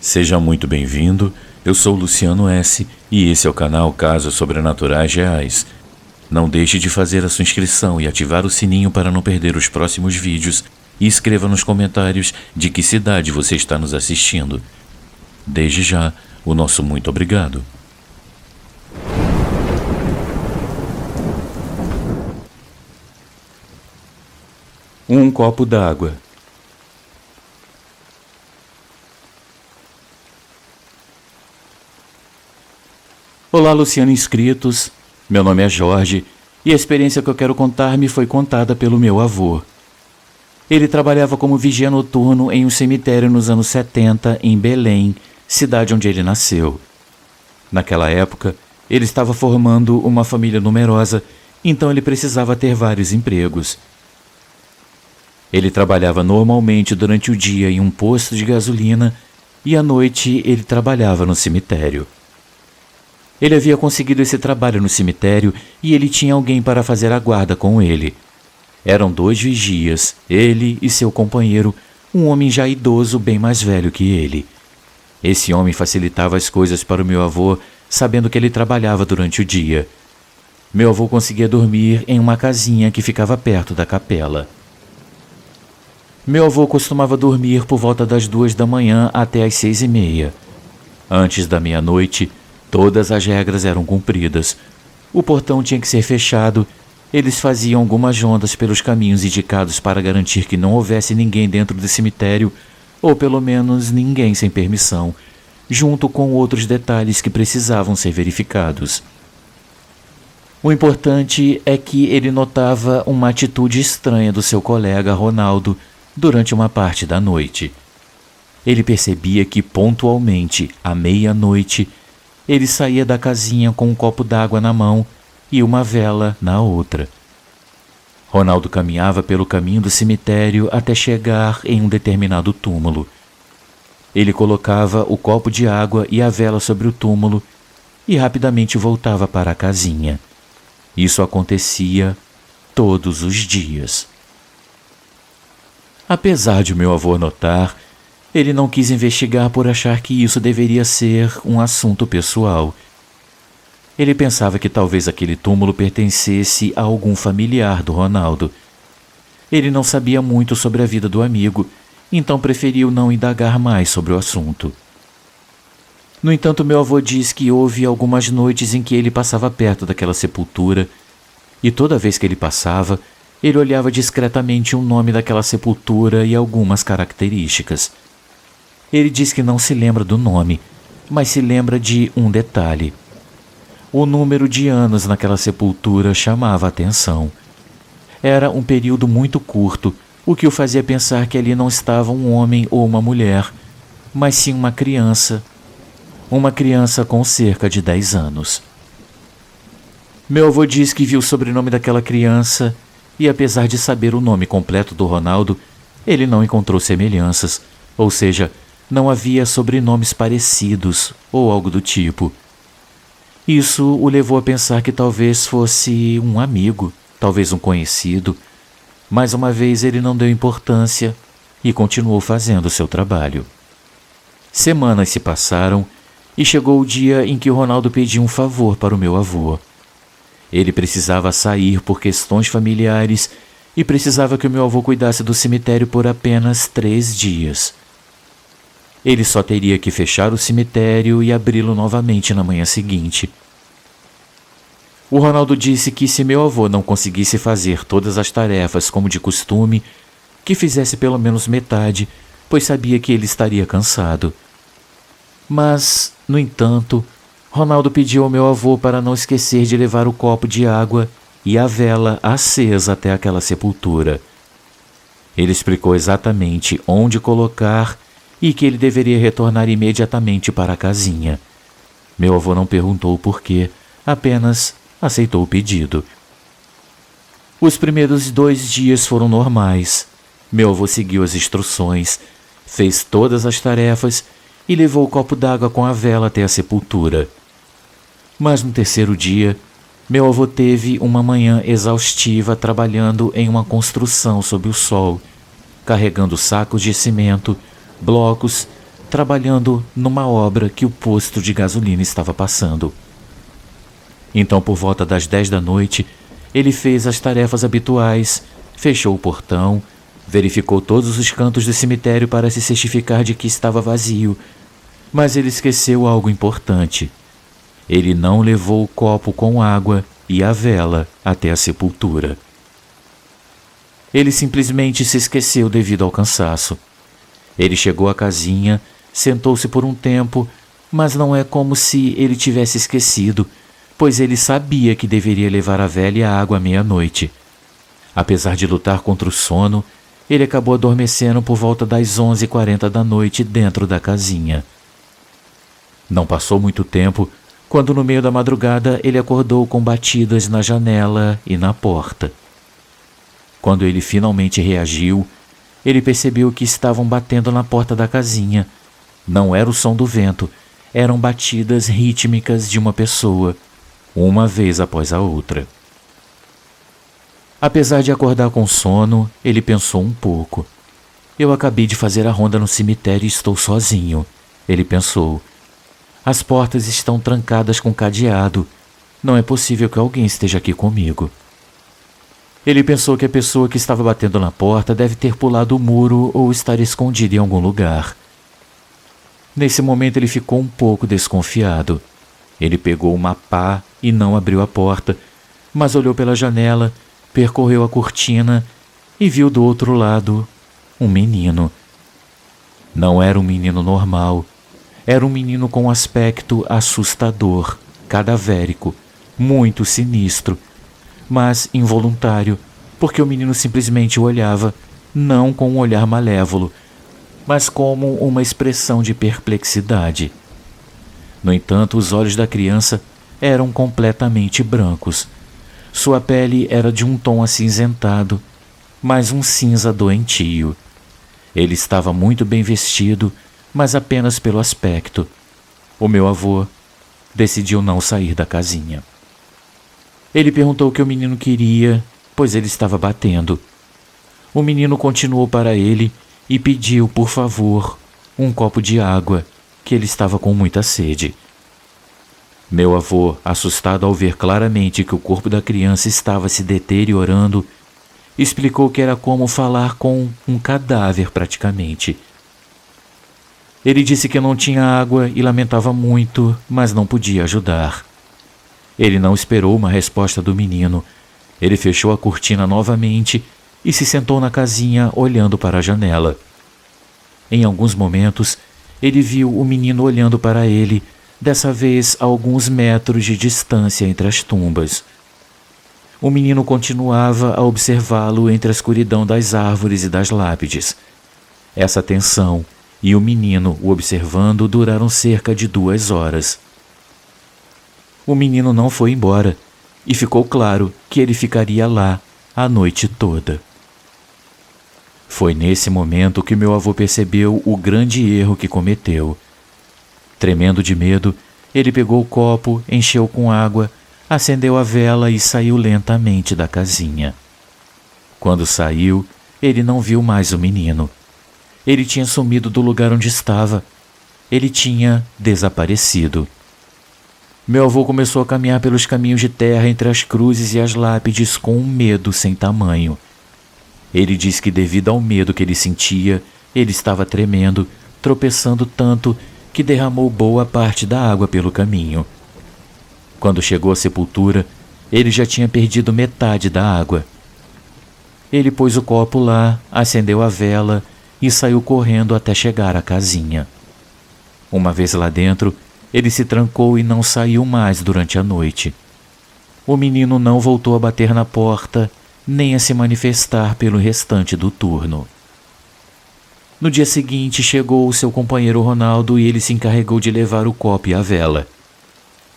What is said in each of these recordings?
Seja muito bem-vindo, eu sou Luciano S. e esse é o canal Casos Sobrenaturais Reais. Não deixe de fazer a sua inscrição e ativar o sininho para não perder os próximos vídeos e escreva nos comentários de que cidade você está nos assistindo. Desde já, o nosso muito obrigado. Um copo d'água. Olá, Luciano inscritos. Meu nome é Jorge e a experiência que eu quero contar me foi contada pelo meu avô. Ele trabalhava como vigia noturno em um cemitério nos anos 70 em Belém, cidade onde ele nasceu. Naquela época, ele estava formando uma família numerosa, então ele precisava ter vários empregos. Ele trabalhava normalmente durante o dia em um posto de gasolina e à noite ele trabalhava no cemitério. Ele havia conseguido esse trabalho no cemitério e ele tinha alguém para fazer a guarda com ele. Eram 2 vigias, ele e seu companheiro, um homem já idoso bem mais velho que ele. Esse homem facilitava as coisas para o meu avô, sabendo que ele trabalhava durante o dia. Meu avô conseguia dormir em uma casinha que ficava perto da capela. Meu avô costumava dormir por volta das 2 da manhã até as 6h30. Antes da meia-noite, todas as regras eram cumpridas. O portão tinha que ser fechado. Eles faziam algumas rondas pelos caminhos indicados para garantir que não houvesse ninguém dentro do cemitério, ou pelo menos ninguém sem permissão, junto com outros detalhes que precisavam ser verificados. O importante é que ele notava uma atitude estranha do seu colega Ronaldo durante uma parte da noite. Ele percebia que pontualmente, à meia-noite, ele saía da casinha com um copo d'água na mão e uma vela na outra. Ronaldo caminhava pelo caminho do cemitério até chegar em um determinado túmulo. Ele colocava o copo de água e a vela sobre o túmulo e rapidamente voltava para a casinha. Isso acontecia todos os dias. Apesar de meu avô notar, ele não quis investigar por achar que isso deveria ser um assunto pessoal. Ele pensava que talvez aquele túmulo pertencesse a algum familiar do Ronaldo. Ele não sabia muito sobre a vida do amigo, então preferiu não indagar mais sobre o assunto. No entanto, meu avô diz que houve algumas noites em que ele passava perto daquela sepultura, e toda vez que ele passava, ele olhava discretamente o nome daquela sepultura e algumas características. Ele diz que não se lembra do nome, mas se lembra de um detalhe. O número de anos naquela sepultura chamava a atenção. Era um período muito curto, o que o fazia pensar que ali não estava um homem ou uma mulher, mas sim uma criança com cerca de 10 anos. Meu avô diz que viu o sobrenome daquela criança e, apesar de saber o nome completo do Ronaldo, ele não encontrou semelhanças, ou seja, não havia sobrenomes parecidos ou algo do tipo. Isso o levou a pensar que talvez fosse um amigo, talvez um conhecido. Mais uma vez ele não deu importância e continuou fazendo seu trabalho. Semanas se passaram e chegou o dia em que o Ronaldo pediu um favor para o meu avô. Ele precisava sair por questões familiares e precisava que o meu avô cuidasse do cemitério por apenas 3 dias. Ele só teria que fechar o cemitério e abri-lo novamente na manhã seguinte. O Ronaldo disse que se meu avô não conseguisse fazer todas as tarefas como de costume, que fizesse pelo menos metade, pois sabia que ele estaria cansado. Mas, no entanto, Ronaldo pediu ao meu avô para não esquecer de levar o copo de água e a vela acesa até aquela sepultura. Ele explicou exatamente onde colocar e que ele deveria retornar imediatamente para a casinha. Meu avô não perguntou o porquê, apenas aceitou o pedido. Os primeiros 2 dias foram normais. Meu avô seguiu as instruções, fez todas as tarefas e levou o copo d'água com a vela até a sepultura. Mas no 3º dia, meu avô teve uma manhã exaustiva trabalhando em uma construção sob o sol, carregando sacos de cimento, blocos, trabalhando numa obra que o posto de gasolina estava passando. Então, por volta das 10 da noite, ele fez as tarefas habituais, fechou o portão, verificou todos os cantos do cemitério para se certificar de que estava vazio, mas ele esqueceu algo importante. Ele não levou o copo com água e a vela até a sepultura. Ele simplesmente se esqueceu devido ao cansaço. Ele chegou à casinha, sentou-se por um tempo, mas não é como se ele tivesse esquecido, pois ele sabia que deveria levar a vela e a água à meia-noite. Apesar de lutar contra o sono, ele acabou adormecendo por volta das 11h40 da noite dentro da casinha. Não passou muito tempo, quando no meio da madrugada ele acordou com batidas na janela e na porta. Quando ele finalmente reagiu, ele percebeu que estavam batendo na porta da casinha. Não era o som do vento, eram batidas rítmicas de uma pessoa, uma vez após a outra. Apesar de acordar com sono, ele pensou um pouco. Eu acabei de fazer a ronda no cemitério e estou sozinho, ele pensou. As portas estão trancadas com cadeado. Não é possível que alguém esteja aqui comigo. Ele pensou que a pessoa que estava batendo na porta deve ter pulado o muro ou estar escondida em algum lugar. Nesse momento ele ficou um pouco desconfiado. Ele pegou uma pá e não abriu a porta, mas olhou pela janela, percorreu a cortina e viu do outro lado um menino. Não era um menino normal. Era um menino com um aspecto assustador, cadavérico, muito sinistro, mas involuntário, porque o menino simplesmente o olhava, não com um olhar malévolo, mas como uma expressão de perplexidade. No entanto, os olhos da criança eram completamente brancos. Sua pele era de um tom acinzentado, mas um cinza doentio. Ele estava muito bem vestido, mas apenas pelo aspecto. O meu avô decidiu não sair da casinha. Ele perguntou o que o menino queria, pois ele estava batendo. O menino continuou para ele e pediu, por favor, um copo de água, que ele estava com muita sede. Meu avô, assustado ao ver claramente que o corpo da criança estava se deteriorando, explicou que era como falar com um cadáver praticamente. Ele disse que não tinha água e lamentava muito, mas não podia ajudar. Ele não esperou uma resposta do menino. Ele fechou a cortina novamente e se sentou na casinha olhando para a janela. Em alguns momentos, ele viu o menino olhando para ele, dessa vez a alguns metros de distância entre as tumbas. O menino continuava a observá-lo entre a escuridão das árvores e das lápides. Essa tensão e o menino o observando duraram cerca de 2 horas. O menino não foi embora, e ficou claro que ele ficaria lá a noite toda. Foi nesse momento que meu avô percebeu o grande erro que cometeu. Tremendo de medo, ele pegou o copo, encheu com água, acendeu a vela e saiu lentamente da casinha. Quando saiu, ele não viu mais o menino. Ele tinha sumido do lugar onde estava. Ele tinha desaparecido. Meu avô começou a caminhar pelos caminhos de terra entre as cruzes e as lápides com um medo sem tamanho. Ele disse que devido ao medo que ele sentia, ele estava tremendo, tropeçando tanto que derramou boa parte da água pelo caminho. Quando chegou à sepultura, ele já tinha perdido metade da água. Ele pôs o copo lá, acendeu a vela e saiu correndo até chegar à casinha. Uma vez lá dentro, ele se trancou e não saiu mais durante a noite. O menino não voltou a bater na porta, nem a se manifestar pelo restante do turno. No dia seguinte, chegou o seu companheiro Ronaldo e ele se encarregou de levar o copo e a vela.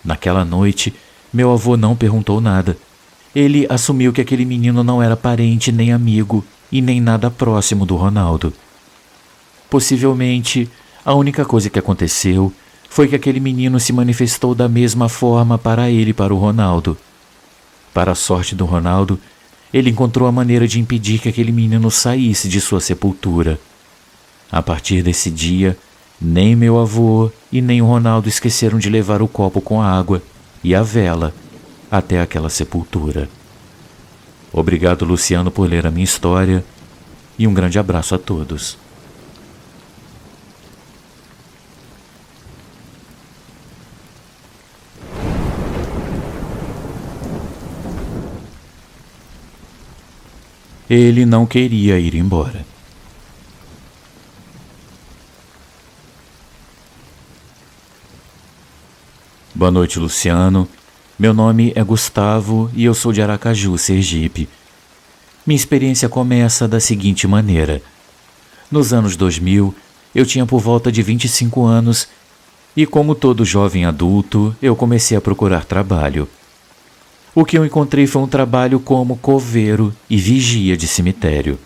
Naquela noite, meu avô não perguntou nada. Ele assumiu que aquele menino não era parente nem amigo e nem nada próximo do Ronaldo. Possivelmente, a única coisa que aconteceu foi que aquele menino se manifestou da mesma forma para ele e para o Ronaldo. Para a sorte do Ronaldo, ele encontrou a maneira de impedir que aquele menino saísse de sua sepultura. A partir desse dia, Nem meu avô e nem o Ronaldo esqueceram de levar o copo com água e a vela até aquela sepultura. Obrigado, Luciano, por ler a minha história e um grande abraço a todos. Ele não queria ir embora. Boa noite, Luciano. Meu nome é Gustavo e eu sou de Aracaju, Sergipe. Minha experiência começa da seguinte maneira. Nos anos 2000, eu tinha por volta de 25 anos e, como todo jovem adulto, eu comecei a procurar trabalho. O que eu encontrei foi um trabalho como coveiro e vigia de cemitério.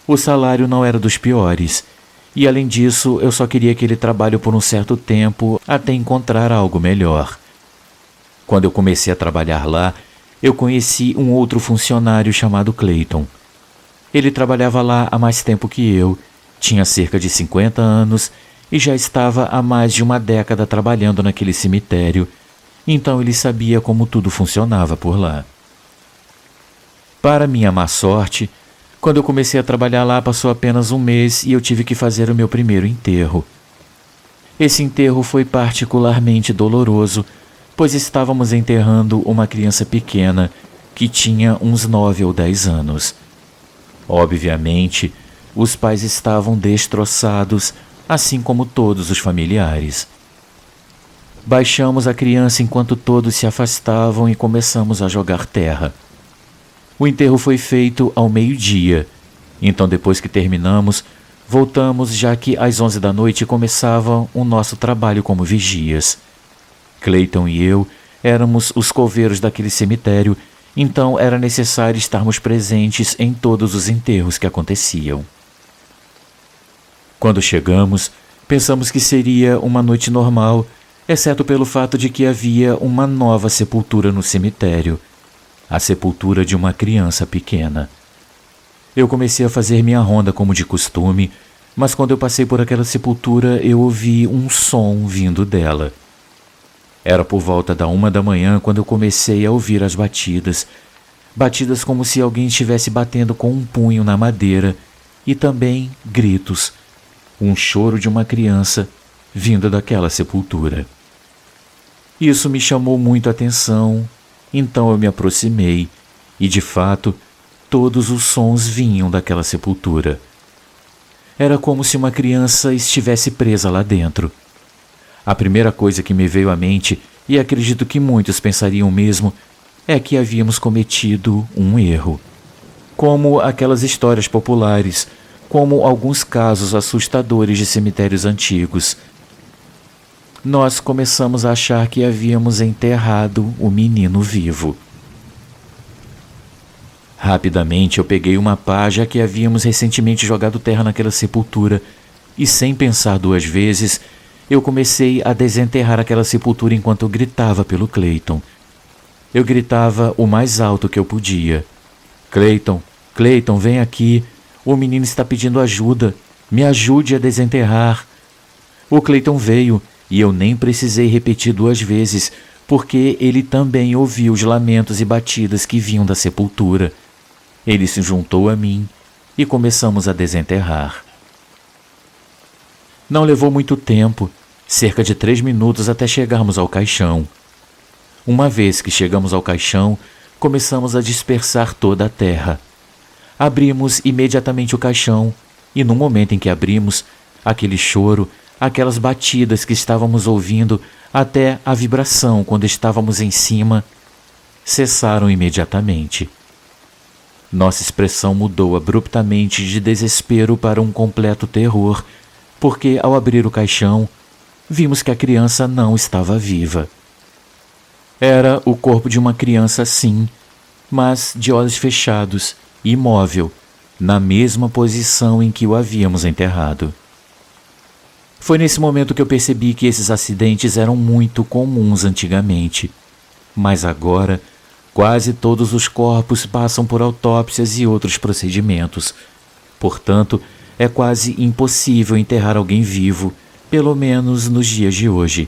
O salário não era dos piores, e além disso, eu só queria aquele trabalho por um certo tempo até encontrar algo melhor. Quando eu comecei a trabalhar lá, eu conheci um outro funcionário chamado Clayton. Ele trabalhava lá há mais tempo que eu, tinha cerca de 50 anos e já estava há mais de uma década trabalhando naquele cemitério. Então ele sabia como tudo funcionava por lá. Para minha má sorte, quando eu comecei a trabalhar lá passou apenas um mês e eu tive que fazer o meu primeiro enterro. Esse enterro foi particularmente doloroso, pois estávamos enterrando uma criança pequena que tinha uns 9 ou 10 anos. Obviamente, os pais estavam destroçados, assim como todos os familiares. Baixamos a criança enquanto todos se afastavam e começamos a jogar terra. O enterro foi feito ao meio-dia, então depois que terminamos, voltamos já que às 11 da noite começava o nosso trabalho como vigias. Clayton e eu éramos os coveiros daquele cemitério, então era necessário estarmos presentes em todos os enterros que aconteciam. Quando chegamos, pensamos que seria uma noite normal, exceto pelo fato de que havia uma nova sepultura no cemitério, a sepultura de uma criança pequena. Eu comecei a fazer minha ronda como de costume, mas quando eu passei por aquela sepultura eu ouvi um som vindo dela. Era por volta da 1 da manhã quando eu comecei a ouvir as batidas como se alguém estivesse batendo com um punho na madeira, e também gritos, um choro de uma criança vindo daquela sepultura. Isso me chamou muito a atenção, então eu me aproximei e, de fato, todos os sons vinham daquela sepultura. Era como se uma criança estivesse presa lá dentro. A primeira coisa que me veio à mente, e acredito que muitos pensariam o mesmo, é que havíamos cometido um erro. Como aquelas histórias populares, como alguns casos assustadores de cemitérios antigos. Nós começamos a achar que havíamos enterrado o menino vivo. Rapidamente eu peguei uma pá, já que havíamos recentemente jogado terra naquela sepultura, e sem pensar duas vezes, eu comecei a desenterrar aquela sepultura enquanto eu gritava pelo Clayton. Eu gritava o mais alto que eu podia. Clayton, Clayton, vem aqui, o menino está pedindo ajuda, me ajude a desenterrar. O Clayton veio, e eu nem precisei repetir duas vezes, porque ele também ouviu os lamentos e batidas que vinham da sepultura. Ele se juntou a mim e começamos a desenterrar. Não levou muito tempo, cerca de 3 minutos até chegarmos ao caixão. Uma vez que chegamos ao caixão, começamos a dispersar toda a terra. Abrimos imediatamente o caixão e no momento em que abrimos, aquele choro, aquelas batidas que estávamos ouvindo, até a vibração quando estávamos em cima, cessaram imediatamente. Nossa expressão mudou abruptamente de desespero para um completo terror, porque ao abrir o caixão, vimos que a criança não estava viva. Era o corpo de uma criança, sim, mas de olhos fechados, imóvel, na mesma posição em que o havíamos enterrado. Foi nesse momento que eu percebi que esses acidentes eram muito comuns antigamente, mas agora quase todos os corpos passam por autópsias e outros procedimentos. Portanto, é quase impossível enterrar alguém vivo, pelo menos nos dias de hoje.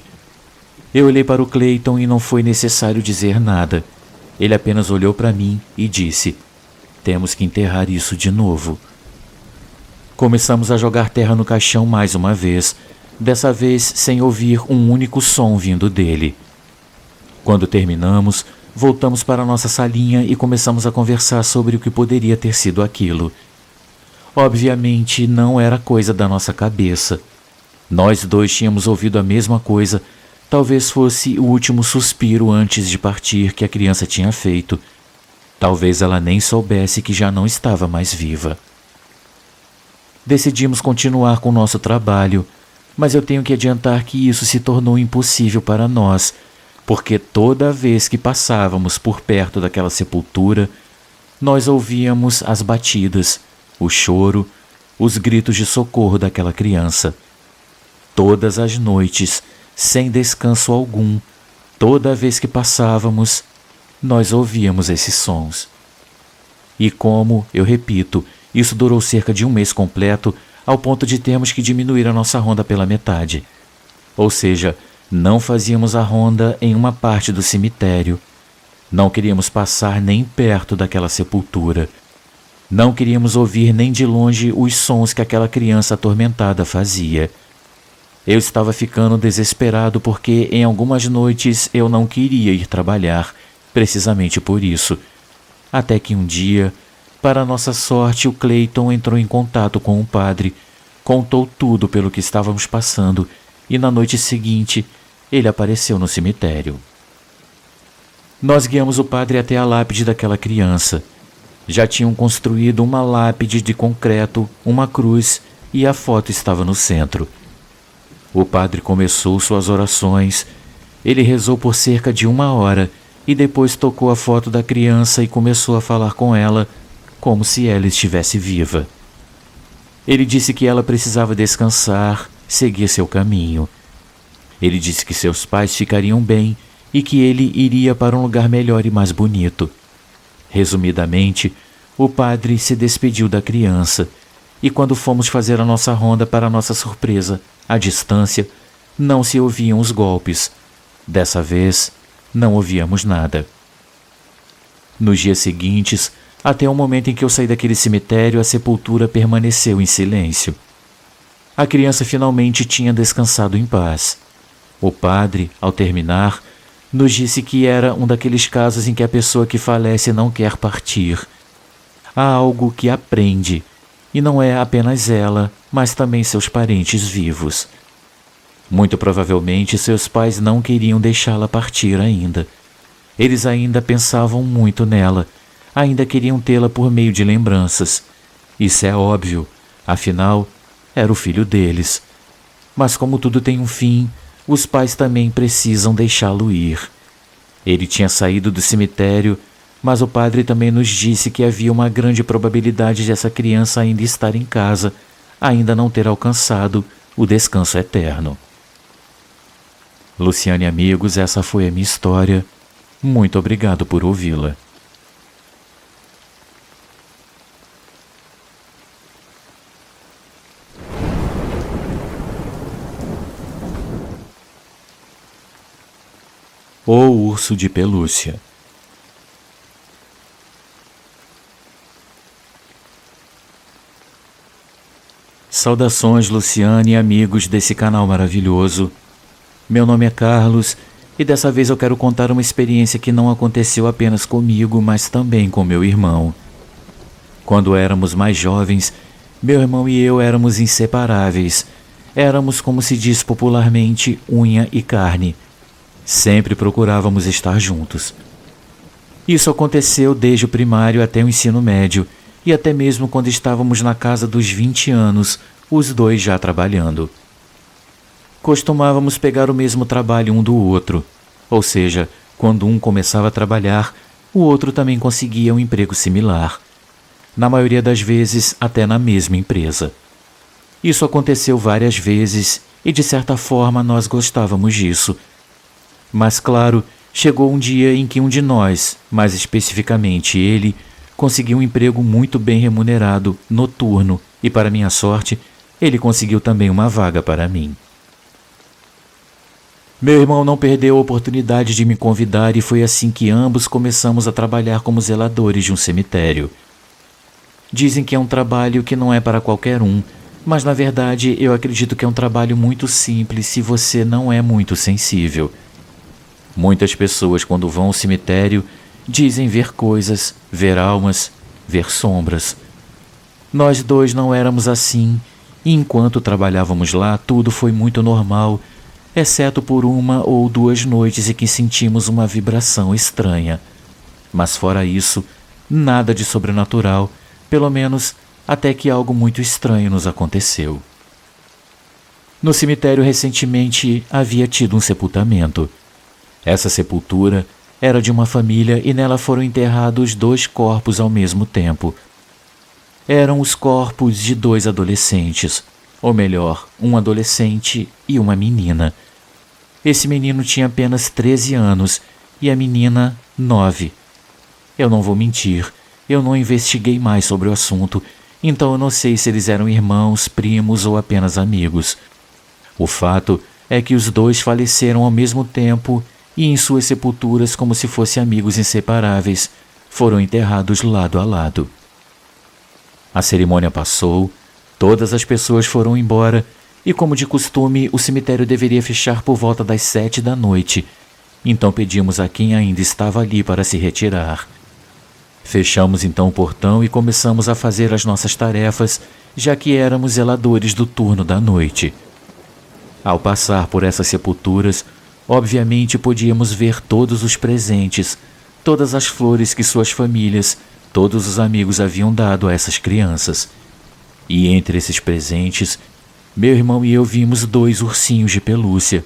Eu olhei para o Clayton e não foi necessário dizer nada. Ele apenas olhou para mim e disse: "Temos que enterrar isso de novo." Começamos a jogar terra no caixão mais uma vez, dessa vez sem ouvir um único som vindo dele. Quando terminamos, voltamos para nossa salinha e começamos a conversar sobre o que poderia ter sido aquilo. Obviamente, não era coisa da nossa cabeça. Nós dois tínhamos ouvido a mesma coisa. Talvez fosse o último suspiro antes de partir que a criança tinha feito. Talvez ela nem soubesse que já não estava mais viva. Decidimos continuar com o nosso trabalho, mas eu tenho que adiantar que isso se tornou impossível para nós, porque toda vez que passávamos por perto daquela sepultura, nós ouvíamos as batidas, o choro, os gritos de socorro daquela criança. Todas as noites, sem descanso algum, toda vez que passávamos, nós ouvíamos esses sons. E como, eu repito, isso durou cerca de um mês completo, ao ponto de termos que diminuir a nossa ronda pela metade. Ou seja, não fazíamos a ronda em uma parte do cemitério. Não queríamos passar nem perto daquela sepultura. Não queríamos ouvir nem de longe os sons que aquela criança atormentada fazia. Eu estava ficando desesperado porque em algumas noites eu não queria ir trabalhar, precisamente por isso. Até que um dia, para nossa sorte, o Clayton entrou em contato com o padre, contou tudo pelo que estávamos passando e na noite seguinte ele apareceu no cemitério. Nós guiamos o padre até a lápide daquela criança. Já tinham construído uma lápide de concreto, uma cruz e a foto estava no centro. O padre começou suas orações. Ele rezou por cerca de 1 hora e depois tocou a foto da criança e começou a falar com ela como se ela estivesse viva. Ele disse que ela precisava descansar, seguir seu caminho. Ele disse que seus pais ficariam bem e que ele iria para um lugar melhor e mais bonito. Resumidamente, o padre se despediu da criança e quando fomos fazer a nossa ronda, para nossa surpresa, à distância, não se ouviam os golpes. Dessa vez, não ouvíamos nada. Nos dias seguintes, até o momento em que eu saí daquele cemitério, a sepultura permaneceu em silêncio. A criança finalmente tinha descansado em paz. O padre, ao terminar, nos disse que era um daqueles casos em que a pessoa que falece não quer partir. Há algo que a prende, e não é apenas ela, mas também seus parentes vivos. Muito provavelmente seus pais não queriam deixá-la partir ainda. Eles ainda pensavam muito nela, ainda queriam tê-la por meio de lembranças. Isso é óbvio, afinal, era o filho deles. Mas como tudo tem um fim, os pais também precisam deixá-lo ir. Ele tinha saído do cemitério, mas o padre também nos disse que havia uma grande probabilidade de essa criança ainda estar em casa, ainda não ter alcançado o descanso eterno. Luciane e amigos, essa foi a minha história. Muito obrigado por ouvi-la. O Urso de Pelúcia. Saudações, Luciane e amigos desse canal maravilhoso. Meu nome é Carlos e dessa vez eu quero contar uma experiência que não aconteceu apenas comigo, mas também com meu irmão. Quando éramos mais jovens, meu irmão e eu éramos inseparáveis. Éramos, como se diz popularmente, unha e carne. Sempre procurávamos estar juntos. Isso aconteceu desde o primário até o ensino médio e até mesmo quando estávamos na casa dos 20 anos, os dois já trabalhando. Costumávamos pegar o mesmo trabalho um do outro, ou seja, quando um começava a trabalhar, o outro também conseguia um emprego similar. Na maioria das vezes, até na mesma empresa. Isso aconteceu várias vezes e, de certa forma, nós gostávamos disso. Mas, claro, chegou um dia em que um de nós, mais especificamente ele, conseguiu um emprego muito bem remunerado, noturno, e para minha sorte, ele conseguiu também uma vaga para mim. Meu irmão não perdeu a oportunidade de me convidar e foi assim que ambos começamos a trabalhar como zeladores de um cemitério. Dizem que é um trabalho que não é para qualquer um, mas na verdade eu acredito que é um trabalho muito simples se você não é muito sensível. Muitas pessoas, quando vão ao cemitério, dizem ver coisas, ver almas, ver sombras. Nós dois não éramos assim, e enquanto trabalhávamos lá, tudo foi muito normal, exceto por 1 ou 2 noites em que sentimos uma vibração estranha. Mas fora isso, nada de sobrenatural, pelo menos até que algo muito estranho nos aconteceu. No cemitério recentemente havia tido um sepultamento. Essa sepultura era de uma família e nela foram enterrados 2 corpos ao mesmo tempo. Eram os corpos de 2 adolescentes, ou melhor, um adolescente e uma menina. Esse menino tinha apenas 13 anos e a menina 9. Eu não vou mentir, eu não investiguei mais sobre o assunto, então eu não sei se eles eram irmãos, primos ou apenas amigos. O fato é que os 2 faleceram ao mesmo tempo e em suas sepulturas, como se fossem amigos inseparáveis, foram enterrados lado a lado. A cerimônia passou, todas as pessoas foram embora e, como de costume, o cemitério deveria fechar por volta das 7 da noite. Então pedimos a quem ainda estava ali para se retirar. Fechamos então o portão e começamos a fazer as nossas tarefas, já que éramos zeladores do turno da noite. Ao passar por essas sepulturas, obviamente podíamos ver todos os presentes, todas as flores que suas famílias, todos os amigos haviam dado a essas crianças. E entre esses presentes, meu irmão e eu vimos 2 ursinhos de pelúcia.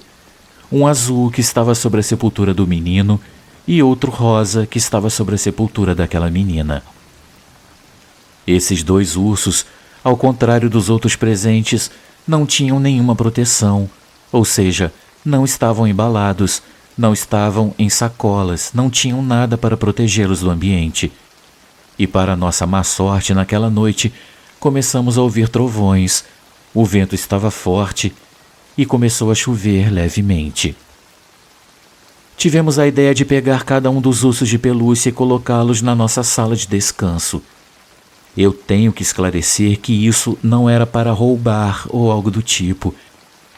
Um azul que estava sobre a sepultura do menino e outro rosa que estava sobre a sepultura daquela menina. Esses 2 ursos, ao contrário dos outros presentes, não tinham nenhuma proteção, ou seja, não estavam embalados, não estavam em sacolas, não tinham nada para protegê-los do ambiente. E para nossa má sorte, naquela noite, começamos a ouvir trovões, o vento estava forte e começou a chover levemente. Tivemos a ideia de pegar cada um dos ursos de pelúcia e colocá-los na nossa sala de descanso. Eu tenho que esclarecer que isso não era para roubar ou algo do tipo.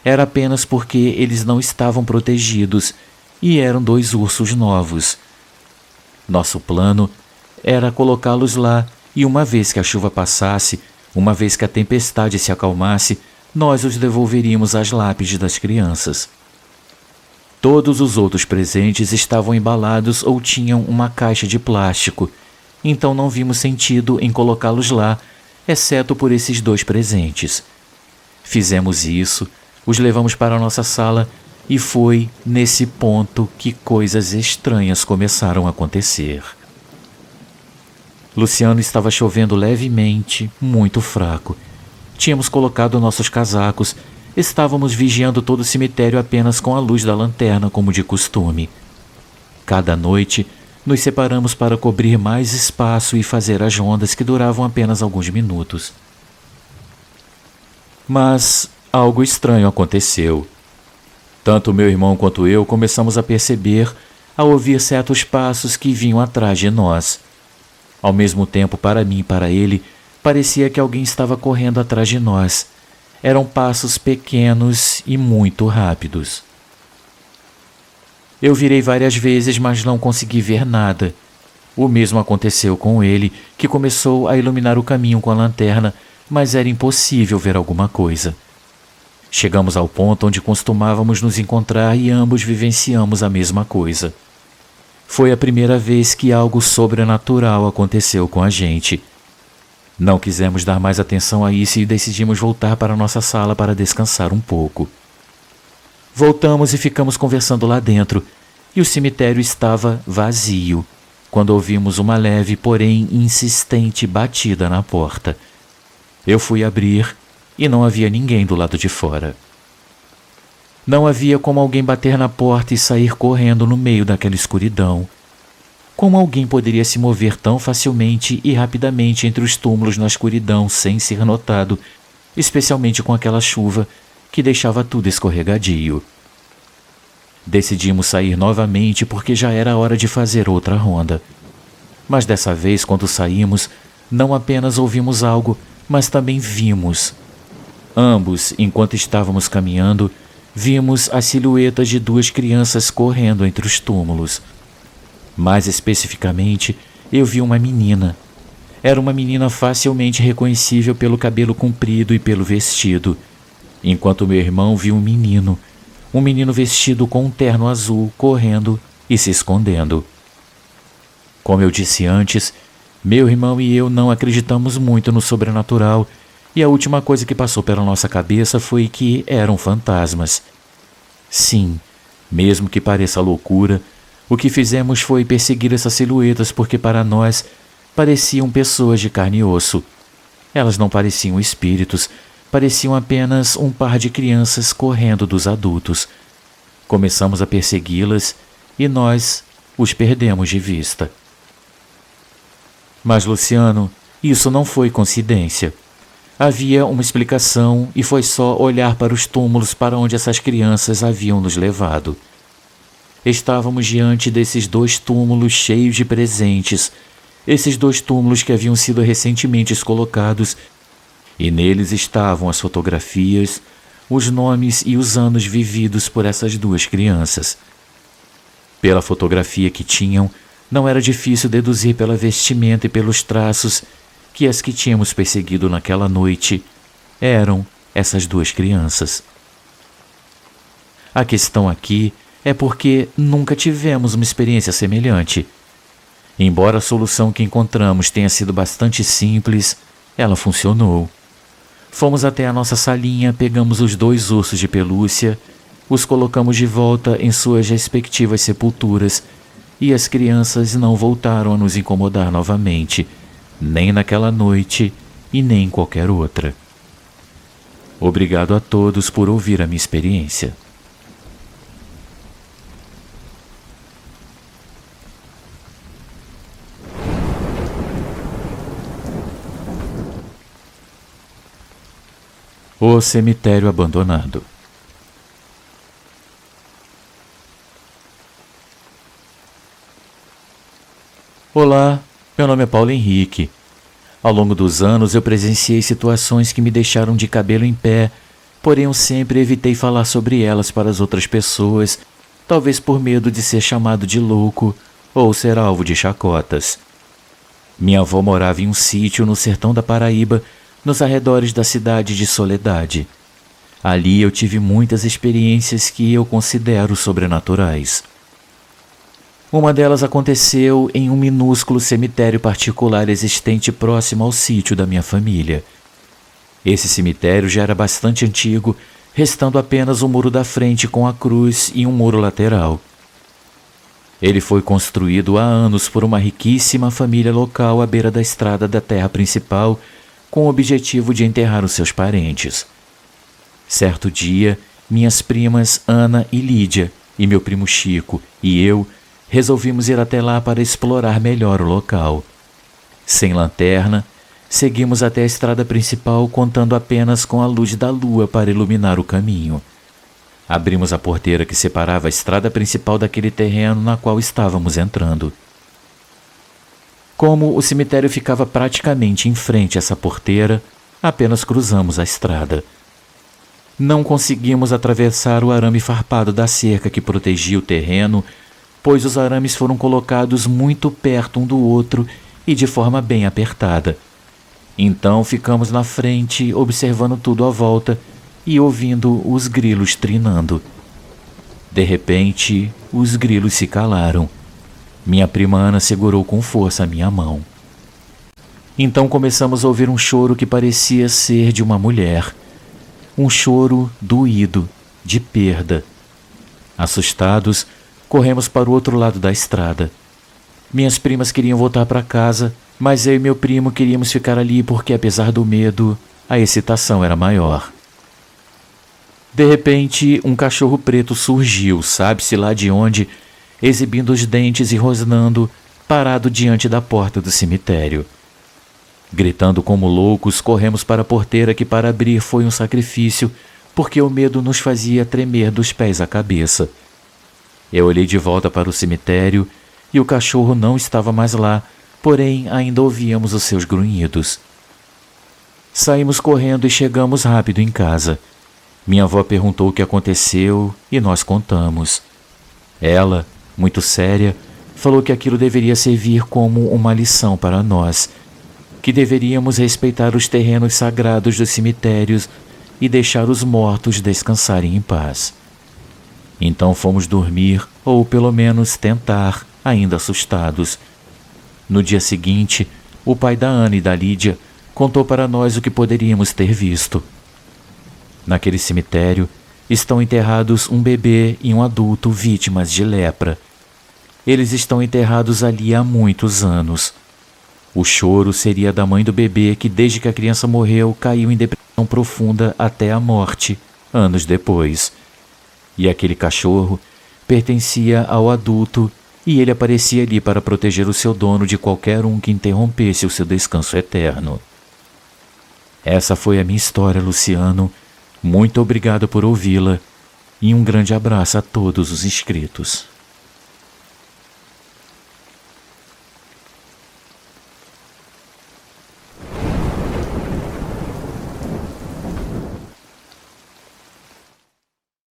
Era apenas porque eles não estavam protegidos e eram 2 ursos novos. Nosso plano era colocá-los lá e uma vez que a chuva passasse, uma vez que a tempestade se acalmasse, nós os devolveríamos às lápides das crianças. Todos os outros presentes estavam embalados ou tinham uma caixa de plástico, então não vimos sentido em colocá-los lá, exceto por esses 2 presentes. Fizemos isso, os levamos para a nossa sala e foi nesse ponto que coisas estranhas começaram a acontecer. Luciano estava chovendo levemente, muito fraco. Tínhamos colocado nossos casacos. Estávamos vigiando todo o cemitério apenas com a luz da lanterna, como de costume. Cada noite, nos separamos para cobrir mais espaço e fazer as rondas que duravam apenas alguns minutos. Mas algo estranho aconteceu. Tanto meu irmão quanto eu começamos a perceber, a ouvir certos passos que vinham atrás de nós. Ao mesmo tempo, para mim e para ele, parecia que alguém estava correndo atrás de nós. Eram passos pequenos e muito rápidos. Eu virei várias vezes, mas não consegui ver nada. O mesmo aconteceu com ele, que começou a iluminar o caminho com a lanterna, mas era impossível ver alguma coisa. Chegamos ao ponto onde costumávamos nos encontrar e ambos vivenciamos a mesma coisa. Foi a primeira vez que algo sobrenatural aconteceu com a gente. Não quisemos dar mais atenção a isso e decidimos voltar para nossa sala para descansar um pouco. Voltamos e ficamos conversando lá dentro, e o cemitério estava vazio, quando ouvimos uma leve, porém insistente batida na porta. Eu fui abrir e não havia ninguém do lado de fora. Não havia como alguém bater na porta e sair correndo no meio daquela escuridão. Como alguém poderia se mover tão facilmente e rapidamente entre os túmulos na escuridão sem ser notado, especialmente com aquela chuva que deixava tudo escorregadio? Decidimos sair novamente porque já era hora de fazer outra ronda. Mas dessa vez, quando saímos, não apenas ouvimos algo, mas também vimos. Ambos, enquanto estávamos caminhando, vimos as silhuetas de duas crianças correndo entre os túmulos. Mais especificamente, eu vi uma menina. Era uma menina facilmente reconhecível pelo cabelo comprido e pelo vestido, enquanto meu irmão viu um menino vestido com um terno azul correndo e se escondendo. Como eu disse antes, meu irmão e eu não acreditamos muito no sobrenatural, e a última coisa que passou pela nossa cabeça foi que eram fantasmas. Sim, mesmo que pareça loucura, o que fizemos foi perseguir essas silhuetas porque para nós pareciam pessoas de carne e osso. Elas não pareciam espíritos, pareciam apenas um par de crianças correndo dos adultos. Começamos a persegui-las e nós os perdemos de vista. Mas, Luciano, isso não foi coincidência. Havia uma explicação e foi só olhar para os túmulos para onde essas crianças haviam nos levado. Estávamos diante desses dois túmulos cheios de presentes, esses dois túmulos que haviam sido recentemente colocados, e neles estavam as fotografias, os nomes e os anos vividos por essas duas crianças. Pela fotografia que tinham, não era difícil deduzir pela vestimenta e pelos traços que as que tínhamos perseguido naquela noite eram essas duas crianças. A questão aqui é porque nunca tivemos uma experiência semelhante. Embora a solução que encontramos tenha sido bastante simples, ela funcionou. Fomos até a nossa salinha, pegamos os dois ursos de pelúcia, os colocamos de volta em suas respectivas sepulturas e as crianças não voltaram a nos incomodar novamente, nem naquela noite e nem em qualquer outra. Obrigado a todos por ouvir a minha experiência. O cemitério abandonado. Olá, meu nome é Paulo Henrique. Ao longo dos anos eu presenciei situações que me deixaram de cabelo em pé, porém eu sempre evitei falar sobre elas para as outras pessoas, talvez por medo de ser chamado de louco ou ser alvo de chacotas. Minha avó morava em um sítio no sertão da Paraíba, nos arredores da cidade de Soledade. Ali eu tive muitas experiências que eu considero sobrenaturais. Uma delas aconteceu em um minúsculo cemitério particular existente próximo ao sítio da minha família. Esse cemitério já era bastante antigo, restando apenas o muro da frente com a cruz e um muro lateral. Ele foi construído há anos por uma riquíssima família local à beira da estrada da terra principal, com o objetivo de enterrar os seus parentes. Certo dia, minhas primas Ana e Lídia, e meu primo Chico, e eu, resolvimos ir até lá para explorar melhor o local. Sem lanterna, seguimos até a estrada principal contando apenas com a luz da lua para iluminar o caminho. Abrimos a porteira que separava a estrada principal daquele terreno na qual estávamos entrando. Como o cemitério ficava praticamente em frente a essa porteira, apenas cruzamos a estrada. Não conseguimos atravessar o arame farpado da cerca que protegia o terreno, pois os arames foram colocados muito perto um do outro e de forma bem apertada. Então ficamos na frente, observando tudo à volta e ouvindo os grilos trinando. De repente, os grilos se calaram. Minha prima Ana segurou com força a minha mão. Então começamos a ouvir um choro que parecia ser de uma mulher. Um choro doído, de perda. Assustados, corremos para o outro lado da estrada. Minhas primas queriam voltar para casa, mas eu e meu primo queríamos ficar ali porque, apesar do medo, a excitação era maior. De repente, um cachorro preto surgiu, sabe-se lá de onde, exibindo os dentes e rosnando, parado diante da porta do cemitério. Gritando como loucos, corremos para a porteira que para abrir foi um sacrifício, porque o medo nos fazia tremer dos pés à cabeça. Eu olhei de volta para o cemitério e o cachorro não estava mais lá, porém ainda ouvíamos os seus grunhidos. Saímos correndo e chegamos rápido em casa. Minha avó perguntou o que aconteceu e nós contamos. Ela, muito séria, falou que aquilo deveria servir como uma lição para nós, que deveríamos respeitar os terrenos sagrados dos cemitérios e deixar os mortos descansarem em paz. Então fomos dormir, ou pelo menos tentar, ainda assustados. No dia seguinte, o pai da Ana e da Lídia contou para nós o que poderíamos ter visto. Naquele cemitério estão enterrados um bebê e um adulto vítimas de lepra. Eles estão enterrados ali há muitos anos. O choro seria da mãe do bebê que, desde que a criança morreu, caiu em depressão profunda até a morte, anos depois. E aquele cachorro pertencia ao adulto e ele aparecia ali para proteger o seu dono de qualquer um que interrompesse o seu descanso eterno. Essa foi a minha história, Luciano. Muito obrigado por ouvi-la e um grande abraço a todos os inscritos.